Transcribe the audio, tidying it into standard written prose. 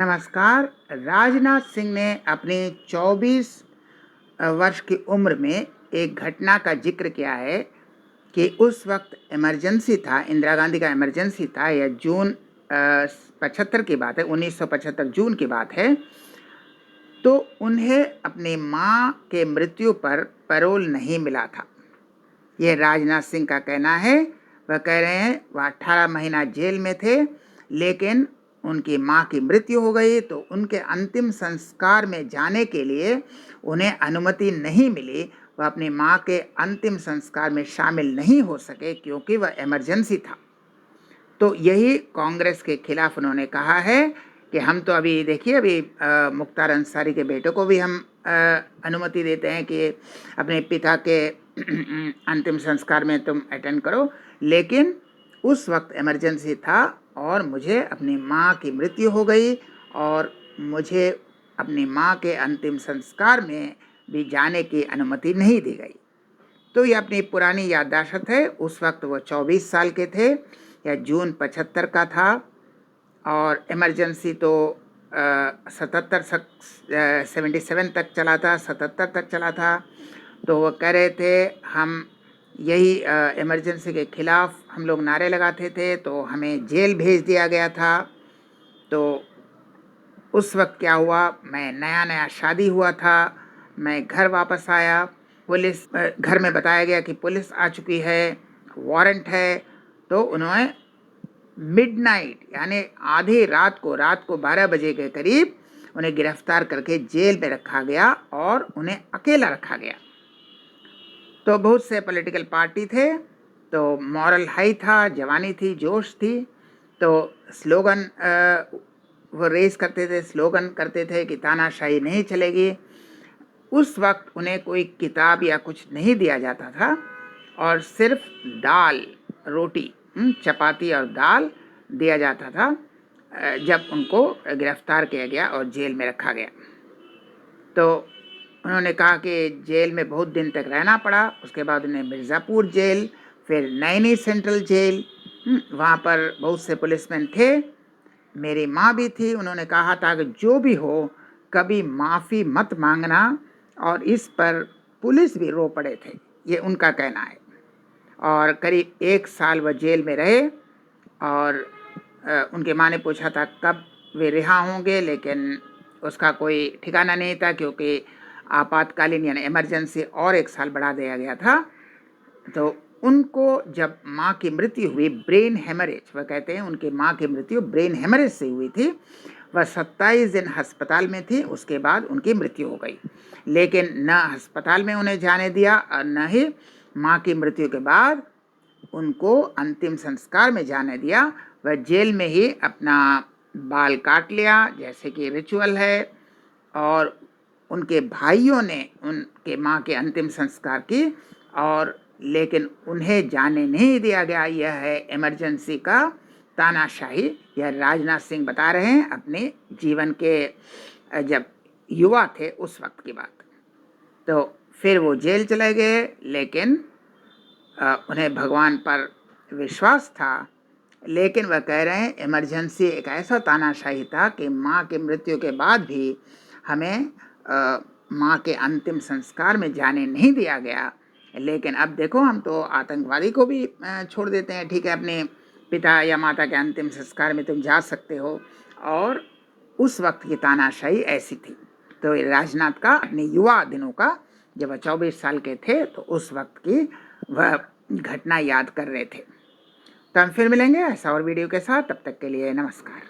नमस्कार। राजनाथ सिंह ने अपनी 24 वर्ष की उम्र में एक घटना का जिक्र किया है कि उस वक्त इमरजेंसी था, इंदिरा गांधी का इमरजेंसी था। यह जून 75 की बात है, 1975 जून की बात है। तो उन्हें अपनी माँ के मृत्यु पर पैरोल नहीं मिला था। यह राजनाथ सिंह का कहना है। वह कह रहे हैं वह 18 महीना जेल में थे, लेकिन उनकी माँ की मृत्यु हो गई तो उनके अंतिम संस्कार में जाने के लिए उन्हें अनुमति नहीं मिली। वह अपनी माँ के अंतिम संस्कार में शामिल नहीं हो सके क्योंकि वह इमरजेंसी था। तो यही कांग्रेस के खिलाफ उन्होंने कहा है कि हम तो अभी देखिए, अभी मुख्तार अंसारी के बेटे को भी हम अनुमति देते हैं कि अपने पिता के अंतिम संस्कार में तुम अटेंड करो, लेकिन उस वक्त इमरजेंसी था और मुझे अपनी माँ की मृत्यु हो गई और मुझे अपनी माँ के अंतिम संस्कार में भी जाने की अनुमति नहीं दी गई। तो ये अपनी पुरानी याददाश्त है। उस वक्त वो 24 साल के थे, या जून 75 का था, और इमरजेंसी तो 77 तक चला था, 77 तक चला था। तो वो कह रहे थे हम यही इमरजेंसी के खिलाफ हम लोग नारे लगाते थे, तो हमें जेल भेज दिया गया था। तो उस वक्त क्या हुआ, मैं नया शादी हुआ था, मैं घर वापस आया, पुलिस घर में बताया गया कि पुलिस आ चुकी है, वारंट है। तो उन्होंने मिडनाइट यानी आधी रात को 12 बजे के करीब उन्हें गिरफ्तार करके जेल में रखा गया और उन्हें अकेला रखा गया। तो बहुत से पॉलिटिकल पार्टी थे, तो मॉरल हाई था, जवानी थी, जोश थी। तो स्लोगन वो रेस करते थे, स्लोगन करते थे कि तानाशाही नहीं चलेगी। उस वक्त उन्हें कोई किताब या कुछ नहीं दिया जाता था और सिर्फ दाल रोटी, चपाती और दाल दिया जाता था जब उनको गिरफ्तार किया गया और जेल में रखा गया। तो उन्होंने कहा कि जेल में बहुत दिन तक रहना पड़ा। उसके बाद उन्हें मिर्ज़ापुर जेल, फिर नैनी सेंट्रल जेल, वहाँ पर बहुत से पुलिसमैन थे, मेरी माँ भी थी। उन्होंने कहा था कि जो भी हो कभी माफ़ी मत मांगना, और इस पर पुलिस भी रो पड़े थे, ये उनका कहना है। और करीब 1 साल वह जेल में रहे और उनके माँ ने पूछा था कब वे रिहा होंगे, लेकिन उसका कोई ठिकाना नहीं था क्योंकि आपातकालीन यानी इमरजेंसी और 1 साल बढ़ा दिया गया था। तो उनको जब माँ की मृत्यु हुई, ब्रेन हेमरेज वह कहते हैं, उनकी माँ की मृत्यु ब्रेन हेमरेज से हुई थी। वह 27 दिन अस्पताल में थी, उसके बाद उनकी मृत्यु हो गई। लेकिन न अस्पताल में उन्हें जाने दिया और न ही माँ की मृत्यु के बाद उनको अंतिम संस्कार में जाने दिया। वह जेल में ही अपना बाल काट लिया जैसे कि रिचुअल है, और उनके भाइयों ने उनके माँ के अंतिम संस्कार की, और लेकिन उन्हें जाने नहीं दिया गया। यह है इमरजेंसी का तानाशाही। यह राजनाथ सिंह बता रहे हैं अपने जीवन के जब युवा थे उस वक्त की बात। तो फिर वो जेल चले गए, लेकिन उन्हें भगवान पर विश्वास था। लेकिन वह कह रहे हैं इमरजेंसी एक ऐसा तानाशाही था कि माँ की मृत्यु के बाद भी हमें माँ के अंतिम संस्कार में जाने नहीं दिया गया। लेकिन अब देखो, हम तो आतंकवादी को भी छोड़ देते हैं, ठीक है, अपने पिता या माता के अंतिम संस्कार में तुम जा सकते हो। और उस वक्त की तानाशाही ऐसी थी। तो राजनाथ का अपने युवा दिनों का, जब वह 24 साल के थे, तो उस वक्त की वह घटना याद कर रहे थे। तो हम फिर मिलेंगे ऐसा और वीडियो के साथ। तब तक के लिए नमस्कार।